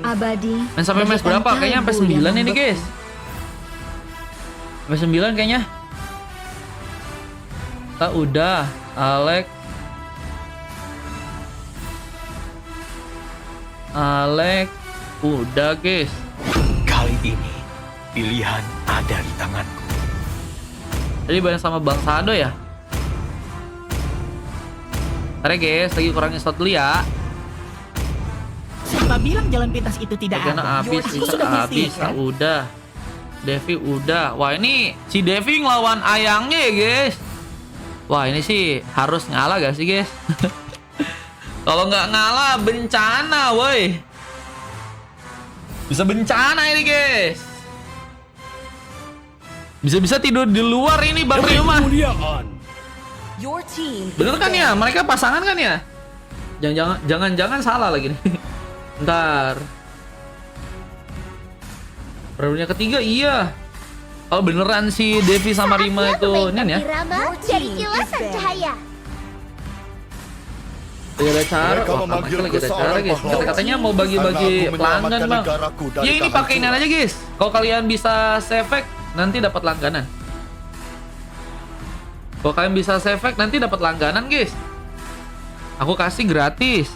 Abadi. Main sampai match berapa? Kayaknya sampai 9 ini guys. Sampai 9 kayaknya. Kita udah Alex udah guys. Kali ini pilihan ada di tanganku. Tadi banyak sama Bang Sado ya. Ntar ya guys, lagi kurangin slot dulu ya. Siapa bilang jalan pintas itu tidak Karena ada? habis, Aku bisa sudah habis, pastikan. udah. Devi udah. Wah ini si Devi ngelawan ayangnya ya guys. Wah ini sih harus ngalah gak sih guys? Kalau nggak ngalah bencana woi. Bisa bencana ini guys. Bisa-bisa tidur di luar ini Bang Rio mah. Bener kan ya? Mereka pasangan kan ya? Jangan salah lagi nih. Ntar Perempuannya ketiga iya. Oh beneran si Devi sama Rima itu Nian ya? Dari kilasan cahaya. Lagi ada cara, Mereka wah memanggilku lagi ada cara seorang guys. pahlawan. Katanya mau bagi-bagi Karena aku pelanggan menyelamatkan bang. negaraku dari Ya ini pakein kehancuran. aja guys. Kalau kalian bisa save nanti dapat langganan. Kalau kalian bisa save nanti dapat langganan guys. Aku kasih gratis.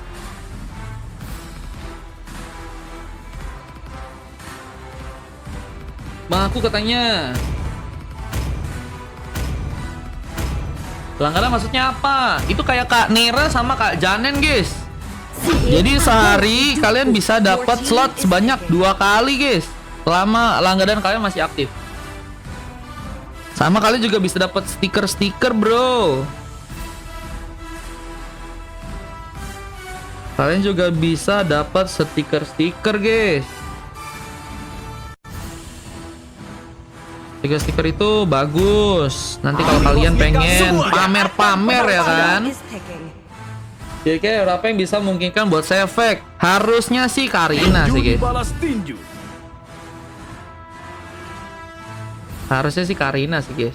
Bang aku katanya. Langganan maksudnya apa? Itu kayak Kak Nera sama Kak Janen guys. Jadi sehari kalian bisa dapat slot sebanyak 2 kali guys. Selama langganan kalian masih aktif. Sama kalian juga bisa dapat stiker-stiker bro. Kalian juga bisa dapat stiker-stiker guys. Stiker-stiker itu bagus. Nanti kalau kalian pengen pamer-pamer ya kan. Kira-kira berapa yang bisa memungkinkan buat save? Harusnya sih Karina sih guys. Balas tinju. Harusnya sih Karina sih guys.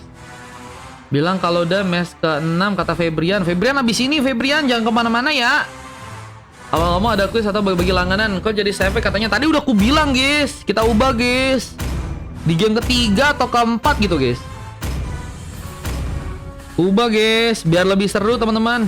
Bilang kalau udah match ke-6 kata Febrian. Febrian abis ini Febrian jangan kemana-mana ya. Awal-awal ada kuis atau bagi-bagi langganan. Kok jadi save katanya tadi udah aku bilang guys. Kita ubah guys. Di game ketiga atau keempat gitu guys. Ubah guys, biar lebih seru teman-teman.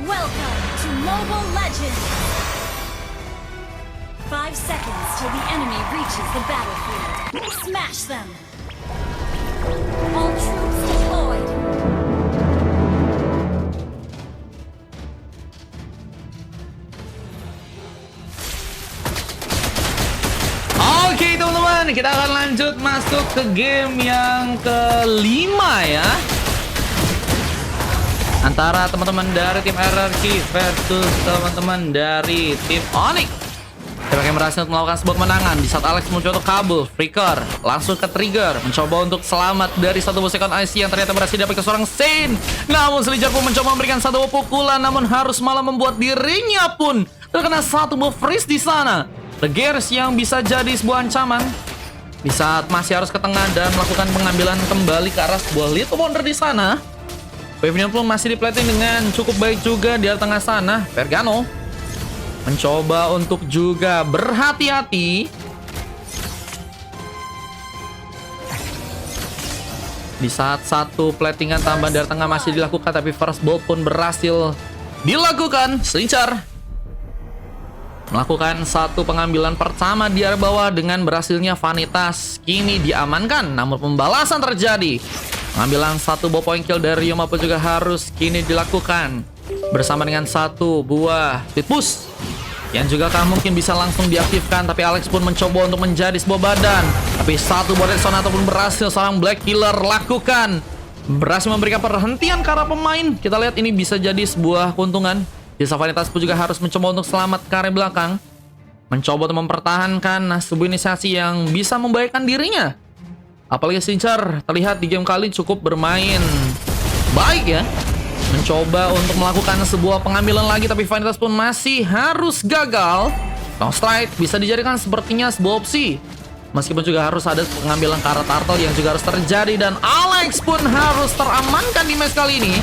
Welcome to Mobile Legends! 5 seconds till the enemy reaches the battlefield. Smash them! All troops deployed! Oke teman-teman, kita akan lanjut masuk ke game yang kelima ya. Antara teman-teman dari tim RRQ versus teman-teman dari tim Onyx. Mereka yang berhasil melakukan sebuah kemenangan di saat Alex mencoba untuk kabur. Freaker langsung ke trigger, mencoba untuk selamat dari satu buah second IC yang ternyata berhasil dapat ke seorang Saint. Namun Slijar pun mencoba memberikan satu buah pukulan, namun harus malah membuat dirinya pun terkena satu buah freeze di sana. The Gears yang bisa jadi sebuah ancaman di saat masih harus ke tengah dan melakukan pengambilan kembali ke arah sebuah Little Wonder di sana. Wave-nya pun masih diplating dengan cukup baik juga di tengah sana. Vergano mencoba untuk juga berhati-hati. Di saat satu platingan tambahan dari tengah masih dilakukan, tapi first ball pun berhasil dilakukan. Slincer melakukan satu pengambilan pertama di area bawah dengan berhasilnya Vanitas kini diamankan. Namun pembalasan terjadi. Pengambilan satu buah point kill dari Yoma pun juga harus kini dilakukan. Bersama dengan satu buah speed boost yang juga mungkin bisa langsung diaktifkan. Tapi Alex pun mencoba untuk menjadi sebuah badan. Tapi satu buah Redstone ataupun berhasil seorang Black Killer lakukan. Berhasil memberikan perhentian ke arah pemain. Kita lihat ini bisa jadi sebuah keuntungan. Desa Vanitas pun juga harus mencoba untuk selamat ke area belakang. Mencoba untuk mempertahankan sebuah inisiasi yang bisa membahayakan dirinya. Apalagi Sincher terlihat di game kali cukup bermain baik ya. Mencoba untuk melakukan sebuah pengambilan lagi, tapi Vanitas pun masih harus gagal. Long strike bisa dijadikan sepertinya sebuah opsi. Meskipun juga harus ada pengambilan ke arah Turtle yang juga harus terjadi. Dan Alex pun harus teramankan di match kali ini.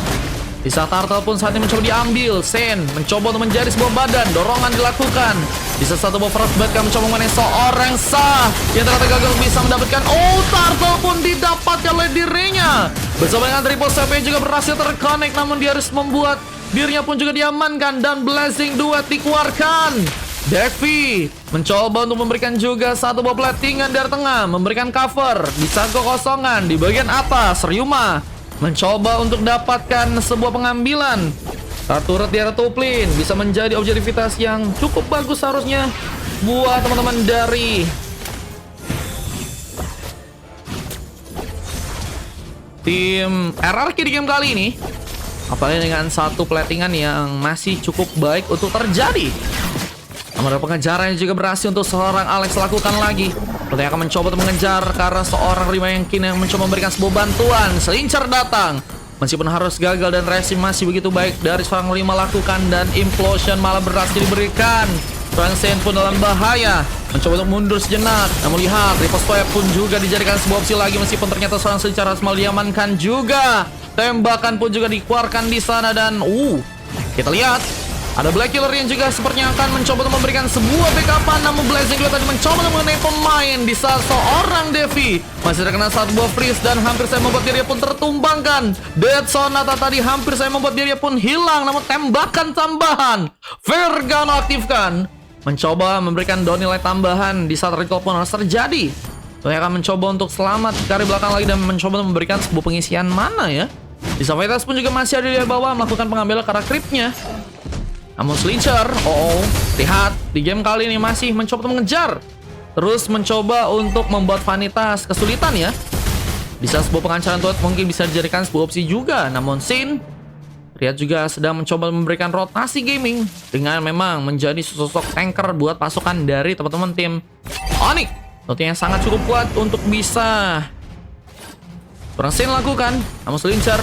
Di saat Turtle pun saat ini mencoba diambil, Sen mencoba untuk menjadi sebuah badan. Dorongan dilakukan. Di saat satu buah Frostbite mencoba mengenai seorang Sah yang ternyata gagal bisa mendapatkan. Oh, Turtle pun didapatkan oleh dirinya. Bersama dengan Triple CP juga berhasil terconnect, namun dia harus membuat dirinya pun juga diamankan. Dan Blazing Duet dikeluarkan. Devi mencoba untuk memberikan juga satu buah platingan dari tengah, memberikan cover di saat kekosongan di bagian atas. Ryuma mencoba untuk dapatkan sebuah pengambilan. Turret di area Tuplin bisa menjadi objektivitas yang cukup bagus seharusnya buat teman-teman dari tim RRQ di game kali ini. Apalagi dengan satu platingan yang masih cukup baik untuk terjadi. Namun ada pengejaran yang juga berhasil untuk seorang Alex lakukan lagi. Seperti akan mencoba untuk mengejar karena seorang Rima yang kini yang mencoba memberikan sebuah bantuan. Selincer datang. Meskipun harus gagal dan reaksi masih begitu baik dari seorang Rima lakukan. Dan implosion malah berhasil diberikan. Seorang Sen pun dalam bahaya. Mencoba untuk mundur sejenak. Namun lihat, Riposte Web pun juga dijadikan sebuah opsi lagi. Meskipun ternyata seorang Selincer harus malah diamankan juga. Tembakan pun juga dikeluarkan di sana. Dan kita lihat. Ada Black Killer yang juga sepertinya akan mencoba untuk memberikan sebuah backupan. Namun Blazing Duet tadi mencoba untuk mengenai pemain di saat seorang Devi masih terkena satu buah freeze dan hampir saya membuat dirinya pun tertumbangkan. Dead Sonata tadi hampir saya membuat dirinya pun hilang. Namun tembakan tambahan Vergano aktifkan. Mencoba memberikan donilai tambahan di saat recall pun harus terjadi. Saya akan mencoba untuk selamat ke area belakang lagi dan mencoba untuk memberikan sebuah pengisian mana ya. Di Savitas pun juga masih ada di bawah melakukan pengambilan ke arah creepnya. Namun Slincher, lihat di game kali ini masih mencoba untuk mengejar. Terus mencoba untuk membuat Vanitas kesulitan ya. Bisa sebuah pengancaran tuat mungkin bisa dijadikan sebuah opsi juga. Namun Sin, lihat juga sedang mencoba memberikan rotasi gaming. Dengan memang menjadi sosok tanker buat pasukan dari teman-teman tim Onyx. Tentunya sangat cukup kuat untuk bisa Sin lakukan. Namun Slincer,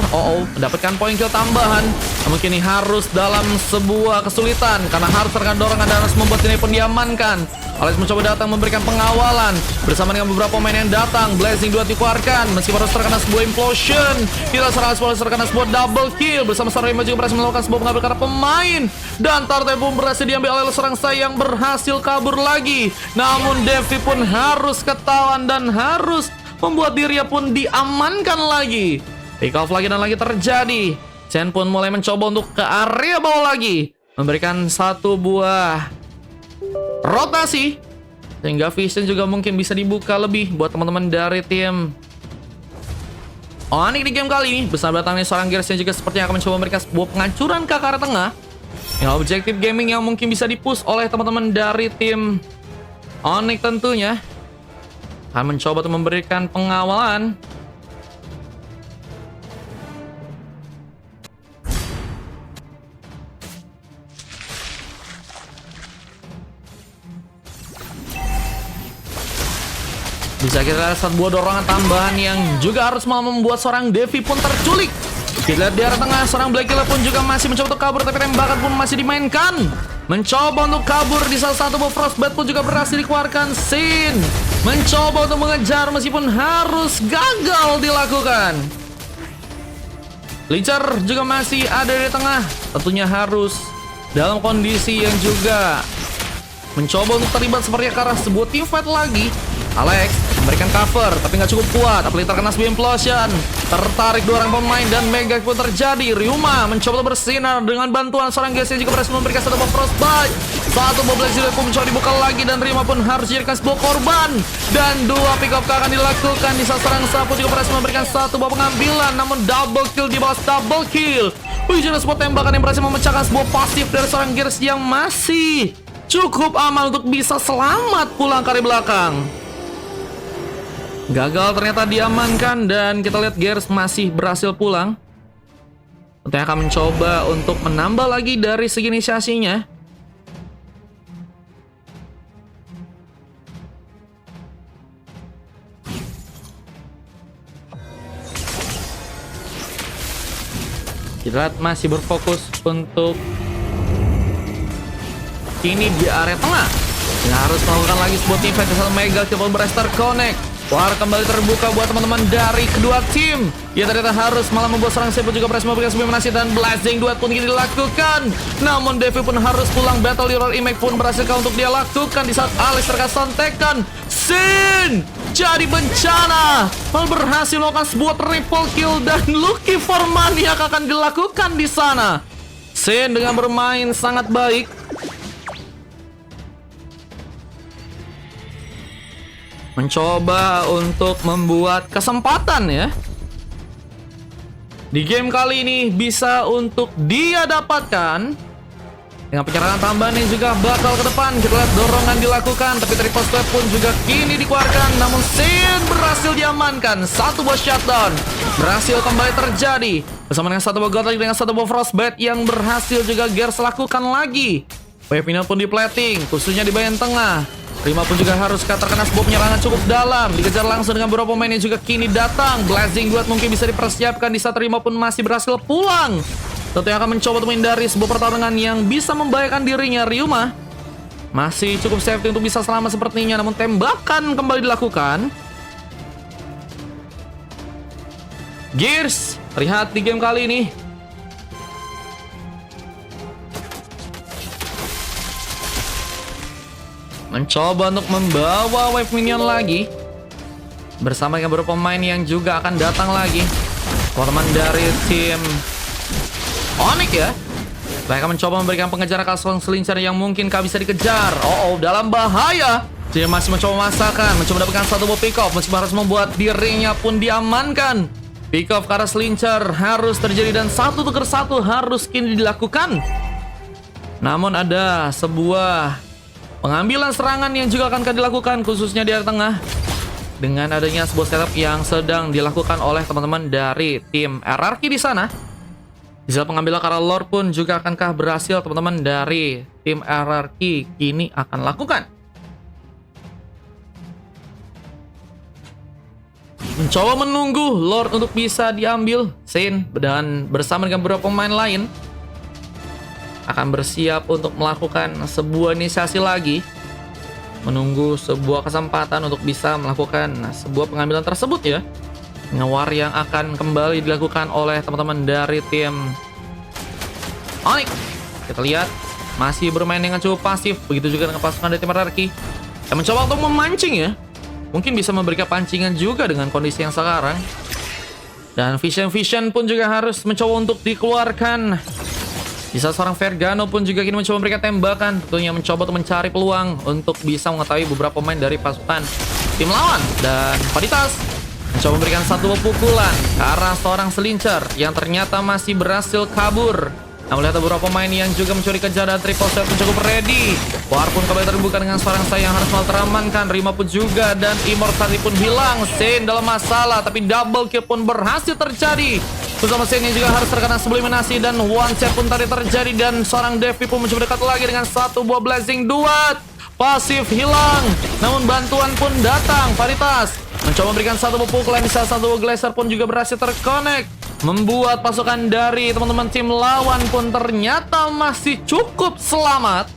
mendapatkan poin kill tambahan. Namun kini harus dalam sebuah kesulitan karena harus terkena dorongan dan harus membuat ini pun diamankan. Alex mencoba datang memberikan pengawalan bersama dengan beberapa pemain yang datang. Blazing Duet dikeluarkan meskipun harus terkena sebuah implosion. Kita harus terkena sebuah double kill bersama Sarima juga berhasil melakukan sebuah pengambil karena pemain. Dan Tarte pun berhasil diambil oleh seorang saya yang berhasil kabur lagi. Namun Devi pun harus ketahuan dan harus membuat dirinya pun diamankan lagi. Pick off lagi dan lagi terjadi. Chen pun mulai mencoba untuk ke area bawah lagi, memberikan satu buah rotasi sehingga vision juga mungkin bisa dibuka lebih buat teman-teman dari tim Onyx di game kali ini. Bersama datangnya seorang Gears yang juga sepertinya akan mencoba memberikan sebuah penghancuran ke arah tengah. Yang objektif gaming yang mungkin bisa dipush oleh teman-teman dari tim Onyx tentunya. Akan mencoba untuk memberikan pengawalan. Bisa kita lihat satu buah dorongan tambahan yang juga harus malah membuat seorang Devi pun terculik. Kita lihat di arah tengah, seorang Black Killer pun juga masih mencoba untuk kabur, tapi tembakan pun masih dimainkan. Mencoba untuk kabur di salah satu buah Frostbite pun juga berhasil dikeluarkan. Sin mencoba untuk mengejar meskipun harus gagal dilakukan. Lincer juga masih ada di tengah. Tentunya harus dalam kondisi yang juga mencoba untuk terlibat seperti ke arah sebuah team fight lagi. Alex memberikan cover, tapi nggak cukup kuat. Apalagi terkena Swim Implosion. Tertarik dua orang pemain dan Mega pun terjadi. Ryuma mencoba bersinar dengan bantuan seorang Gears yang juga berhasil memberikan satu bomb Frostbite. Satu bomb Black pun mencoba dibuka lagi dan Ryuma pun harus dijadikan sebuah korban. Dan dua pick up akan dilakukan di saat seorang Sapu juga berhasil memberikan satu bomb pengambilan. Namun double kill di bawah double kill. Wujudnya sebuah tembakan yang berhasil memecahkan sebuah pasif dari seorang Gears yang masih cukup aman untuk bisa selamat pulang ke arah belakang. Gagal ternyata diamankan dan kita lihat Gears masih berhasil pulang. Tentunya akan mencoba untuk menambah lagi dari segi inisiasinya. Kita lihat masih berfokus untuk ini di area tengah. Yang harus melakukan lagi sebuah team fight bersama Mega Kill Berester Connect. War kembali terbuka buat teman-teman dari kedua tim. Ya ternyata harus malah membuat serang Sepo juga berhasil memberikan sebuah menasi dan Blazing Duet pun dilakukan. Namun Devi pun harus pulang. Battle Leader Impact pun berhasil untuk dia lakukan di saat Alex terkena sontekan. Sin jadi bencana. Malah berhasil melakukan sebuah triple kill dan Lucky for Maniac akan dilakukan di sana. Sin dengan bermain sangat baik. Mencoba untuk membuat kesempatan ya. Di game kali ini bisa untuk dia dapatkan. Dengan penyerangan tambahan yang juga bakal ke depan. Kita lihat dorongan dilakukan. Tapi triple step pun juga kini dikeluarkan. Namun Sin berhasil diamankan. Satu buah shutdown berhasil kembali terjadi. Bersama dengan satu buah Godlike dengan satu buah Frostbite yang berhasil juga Gears lakukan lagi. Wave final pun di plating. Khususnya di bagian tengah. Rima pun juga harus terkena sebuah penyerangan cukup dalam. Dikejar langsung dengan beberapa pemain yang juga kini datang. Blazing Duet mungkin bisa dipersiapkan di saat Rima pun masih berhasil pulang. Tentunya akan mencoba untuk menghindari sebuah pertarungan yang bisa membahayakan dirinya. Ryuma masih cukup safety untuk bisa selamat sepertinya. Namun tembakan kembali dilakukan. Gears terlihat di game kali ini mencoba untuk membawa wave minion lagi bersama dengan beberapa pemain yang juga akan datang lagi. Teman-teman dari tim Onyx ya, mereka mencoba memberikan pengejaran ke seorang selincar yang mungkin bisa dikejar. Dalam bahaya. Dia masih mencoba masakan, mencoba mendapatkan satu buah pick off, meskipun harus membuat dirinya pun diamankan. Pick off ke arah selincar harus terjadi dan satu tuker satu harus kini dilakukan. Namun ada sebuah pengambilan serangan yang juga akan dilakukan khususnya di area tengah. Dengan adanya sebuah setup yang sedang dilakukan oleh teman-teman dari tim RRQ di sana. Di saat pengambilan ke arah Lord pun juga akankah berhasil teman-teman dari tim RRQ kini akan lakukan. Mencoba menunggu Lord untuk bisa diambil. Sin dan bersama dengan beberapa pemain lain akan bersiap untuk melakukan sebuah inisiasi lagi. Menunggu sebuah kesempatan untuk bisa melakukan sebuah pengambilan tersebut ya. War yang akan kembali dilakukan oleh teman-teman dari tim Onyx. Kita lihat masih bermain dengan cukup pasif. Begitu juga dengan pasukan dari tim RRQ yang mencoba untuk memancing ya. Mungkin bisa memberikan pancingan juga dengan kondisi yang sekarang. Dan Vision pun juga harus mencoba untuk dikeluarkan. Di saat seorang Vergano pun juga kini mencoba memberikan tembakan. Tentunya mencoba untuk mencari peluang untuk bisa mengetahui beberapa pemain dari pasukan tim lawan. Dan Vanitas mencoba memberikan satu pukulan ke arah seorang selincar yang ternyata masih berhasil kabur. Nah, melihat beberapa pemain yang juga mencuri kejar dan triple shot pun cukup ready. War pun kembali terbuka dengan seorang saya yang harus malah teramankan. Rima pun juga dan Immortality pun hilang. Sin dalam masalah tapi double kill pun berhasil terjadi. Bersama Sin yang juga harus terkena subliminasi dan one shot pun tadi terjadi. Dan seorang Devi pun mencoba dekat lagi dengan satu buah Blazing Duet. Pasif hilang. Namun bantuan pun datang. Vanitas mencoba memberikan satu buah pukulan. Di saat satu buah Glacier pun juga berhasil terconnect. Membuat pasukan dari teman-teman tim lawan pun ternyata masih cukup selamat.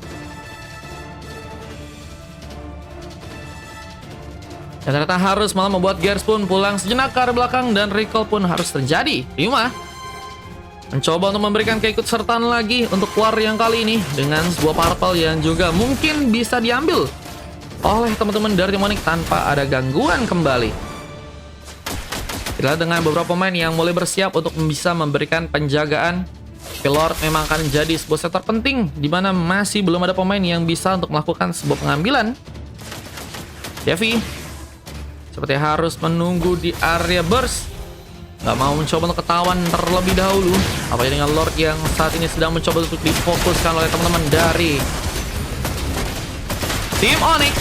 Dan ternyata harus malah membuat Gears pun pulang sejenak ke arah belakang dan recall pun harus terjadi. Ryuma mencoba untuk memberikan keikutsertaan lagi untuk War yang kali ini dengan sebuah purple yang juga mungkin bisa diambil oleh teman-teman dari tim Onyx tanpa ada gangguan kembali. Kita lihat dengan beberapa pemain yang mulai bersiap untuk bisa memberikan penjagaan. Lord memang akan jadi sebuah sektor penting di mana masih belum ada pemain yang bisa untuk melakukan sebuah pengambilan. Devi seperti harus menunggu di area burst. Gak mau mencoba untuk ketahuan terlebih dahulu. Apalagi dengan Lord yang saat ini sedang mencoba untuk difokuskan oleh teman-teman dari tim Onyx.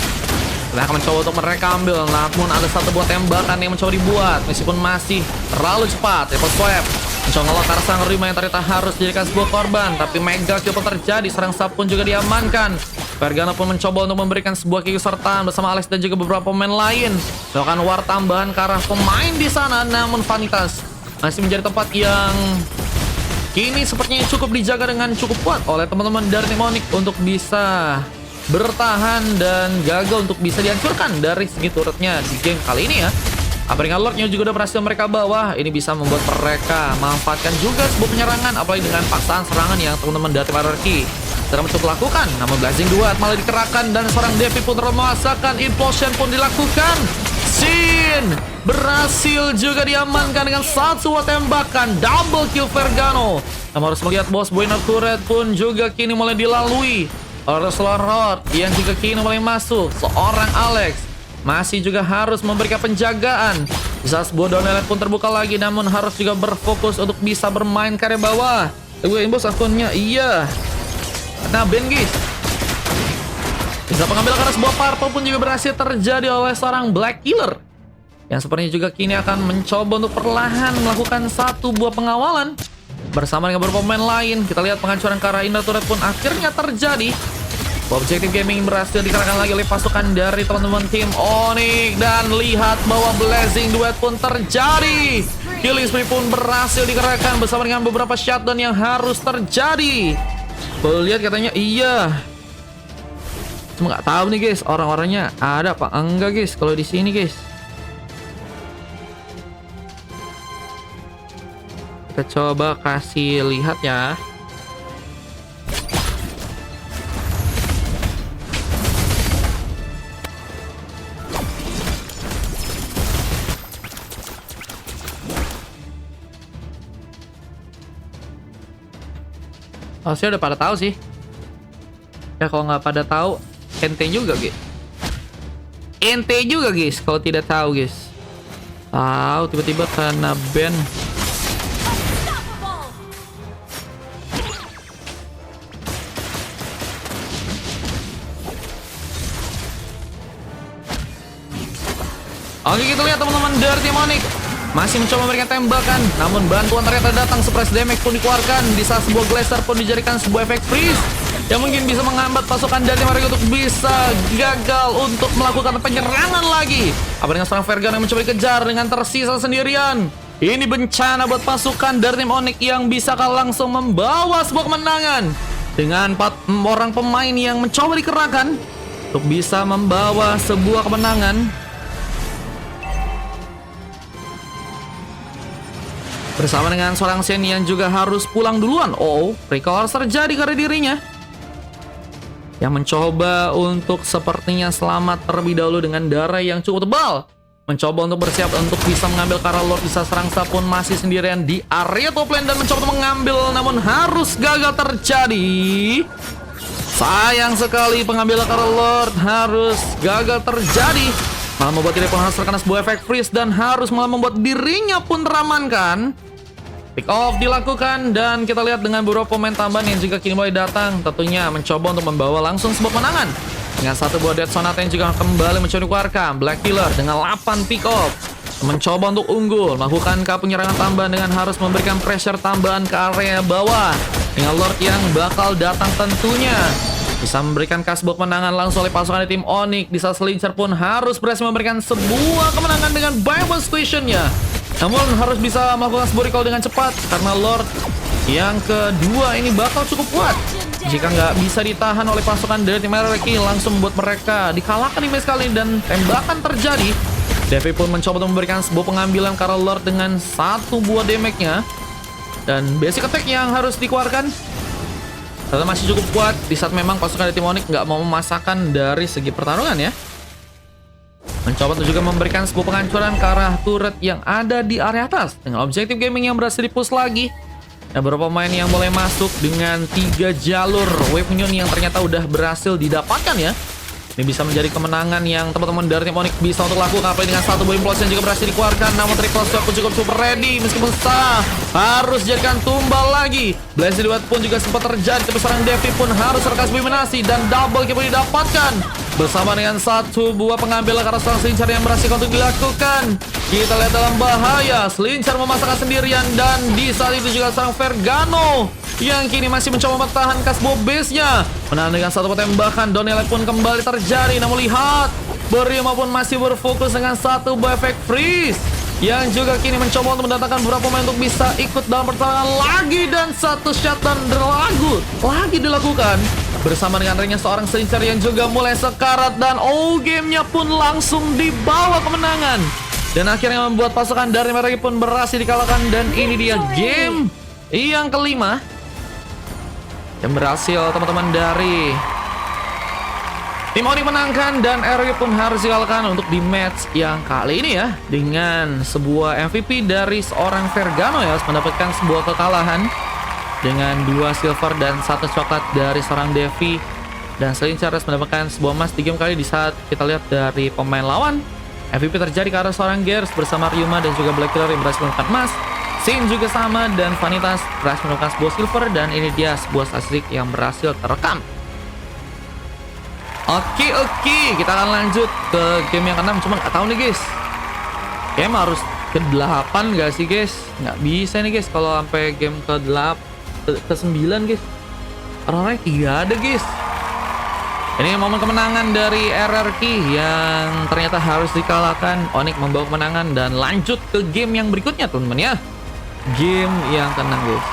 Kita akan mencoba untuk mereka ambil, namun ada satu buah tembakan yang mencoba dibuat. Meskipun masih terlalu cepat, triple swipe mencoba ngelokar sang Rima yang ternyata harus dijadikan sebuah korban. Tapi mega kill pun terjadi, serang sap pun juga diamankan. Vergana pun mencoba untuk memberikan sebuah keikutsertaan bersama Alex dan juga beberapa pemain lain. Melakukan war tambahan ke arah pemain di sana, namun Vanitas masih menjadi tempat yang kini sepertinya cukup dijaga dengan cukup kuat oleh teman-teman dari tim Onyx untuk bisa bertahan dan gagal untuk bisa dihancurkan dari segi turretnya di game kali ini ya. Apalagi Lordnya juga udah berhasil mereka bawa. Ini bisa membuat mereka memanfaatkan juga sebuah penyerangan, apalagi dengan paksaan serangan yang teman-teman dari Hierarchy sedang mencoba lakukan. Namun Blazing Duat malah dikerahkan dan seorang Devi pun merasakan implosion pun dilakukan. Sin berhasil juga diamankan dengan satu tembakan, double kill Vergano. Namun harus melihat bos Buena Turret pun juga kini mulai dilalui oleh Slorod yang juga kini mulai masuk. Seorang Alex masih juga harus memberikan penjagaan. Bisa sebuah downline pun terbuka lagi, namun harus juga berfokus untuk bisa bermain ke area bawah. Gue inbox akunnya, iya. Nah, Ben guys. Bisa pengambil karena sebuah purple pun juga berhasil terjadi oleh seorang Black Killer. Yang sepertinya juga kini akan mencoba untuk perlahan melakukan satu buah pengawalan. Bersama dengan beberapa pemain lain, kita lihat penghancuran ke arah Inner Turret pun akhirnya terjadi. Objektif Gaming berhasil dikalahkan lagi oleh pasukan dari teman-teman tim Onyx. Dan lihat bahwa Blazing Duet pun terjadi. Killing Spree pun berhasil dikerahkan bersama dengan beberapa shutdown yang harus terjadi. Lihat katanya iya. Cuma nggak tahu nih guys, orang-orangnya ada apa enggak guys kalau di sini guys. Kita coba kasih lihat ya. Harusnya udah pada tahu sih. Ya kalau nggak pada tahu, ente juga guys. Ente juga guys kalau tidak tahu guys. Tahu tiba-tiba kena ban. Oke, kita lihat teman-teman dari tim Onyx masih mencoba memberikan tembakan, namun bantuan ternyata datang. Surprise damage pun dikeluarkan. Di saat sebuah Glacier pun dijadikan sebuah efek freeze yang mungkin bisa menghambat pasukan dari mereka untuk bisa gagal untuk melakukan penyerangan lagi. Apa dengan seorang Vergana yang mencoba dikejar dengan tersisa sendirian. Ini bencana buat pasukan dari tim Onyx yang bisa langsung membawa sebuah kemenangan dengan 4 orang pemain yang mencoba dikerahkan untuk bisa membawa sebuah kemenangan. Bersama dengan seorang Shen yang juga harus pulang duluan. Oh, recall terjadi karena dirinya yang mencoba untuk sepertinya selamat terlebih dahulu dengan darah yang cukup tebal. Mencoba untuk bersiap untuk bisa mengambil Kara Lord. Bisa serang pun masih sendirian di area top lane dan mencoba untuk mengambil, namun harus gagal terjadi. Sayang sekali pengambilan Kara Lord harus gagal terjadi. Malah membuat diri pun harus terkena sebuah efek freeze dan harus malah membuat dirinya pun teramankan. Pick off dilakukan dan kita lihat dengan beberapa pemain tambahan yang juga kini mulai datang. Tentunya mencoba untuk membawa langsung sebuah kemenangan. Dengan satu buah Death Sonata yang juga kembali mencoba dikeluarkan. Black Killer dengan 8 pick off mencoba untuk unggul. Melakukan penyerangan tambahan dengan harus memberikan pressure tambahan ke area bawah. Dengan Lord yang bakal datang tentunya bisa memberikan sebuah kemenangan langsung oleh pasukan tim Onyx. Di saat Slincer pun harus berhasil memberikan sebuah kemenangan dengan Bible Stationnya. Namun harus bisa melakukan sebuah recall dengan cepat karena Lord yang kedua ini bakal cukup kuat. Jika nggak bisa ditahan oleh pasukan dari tim Hierarchy, langsung membuat mereka dikalahkan di match kali dan tembakan terjadi. Devi pun mencoba untuk memberikan sebuah pengambilan karena Lord dengan satu buah damage-nya. Dan basic attack yang harus dikeluarkan ternyata masih cukup kuat di saat memang pasukan dari tim Onyx nggak mau memasakkan dari segi pertarungan ya. mencoba untuk juga memberikan sebuah penghancuran ke arah turret yang ada di area atas. Dengan objektif gaming yang berhasil di-push lagi. Ada beberapa pemain yang boleh masuk dengan 3 jalur wave minion yang ternyata udah berhasil didapatkan ya. Ini bisa menjadi kemenangan yang teman-teman dari tim Onyx bisa untuk lakukan. Apalagi dengan satu buah implosi yang juga berhasil dikeluarkan. Namun triple shot pun cukup super ready. Meskipun sah harus jadikan tumbal lagi. Blazing Duet pun juga sempat terjadi. Tapi seorang Devi pun harus terkas eliminasi. Dan double kill pun didapatkan. Bersama dengan satu buah pengambil ke arah seorang Slincer yang berhasil untuk dilakukan. Kita lihat dalam bahaya. Slincer memasakkan sendirian. Dan di saat itu juga seorang Vergano yang kini masih mencoba mempertahankan sebuah base-nya. Menahan dengan satu tembakan, Donelli pun kembali terjadi. Namun lihat, Berima pun masih berfokus dengan satu buah efek freeze, yang juga kini mencoba untuk mendatangkan beberapa pemain untuk bisa ikut dalam pertarungan lagi. Dan satu shutdown lagi dilakukan bersama dengan adanya seorang Slincer yang juga mulai sekarat. Dan gamenya pun langsung dibawa kemenangan. Dan akhirnya membuat pasukan dari mereka pun berhasil dikalahkan. Dan ini dia game yang kelima yang berhasil teman-teman dari tim Onyx menangkan. Dan RW pun harus dikalahkan untuk di match yang kali ini ya, dengan sebuah MVP dari seorang Vergano ya, harus mendapatkan sebuah kekalahan dengan 2 silver dan 1 coklat dari seorang Devi. Dan Slincer harus mendapatkan sebuah emas di game kali. Di saat kita lihat dari pemain lawan, MVP terjadi ke arah seorang Gears bersama Ryuma dan juga Black Killer yang berhasil mendapatkan emas. Sin juga sama, dan Vanitas berhasil mendapatkan sebuah silver. Dan ini dia sebuah statistik yang berhasil terekam. Oke, kita akan lanjut ke game yang ke-6. Cuman nggak tahu nih guys, game harus ke-8 gak sih guys? Nggak bisa nih guys kalau sampai game ke-9 guys. Orang-orangnya 3 ada guys. Ini momen kemenangan dari RRQ yang ternyata harus dikalahkan. Onyx membawa kemenangan dan lanjut ke game yang berikutnya teman-teman ya. Game yang ke-6 guys.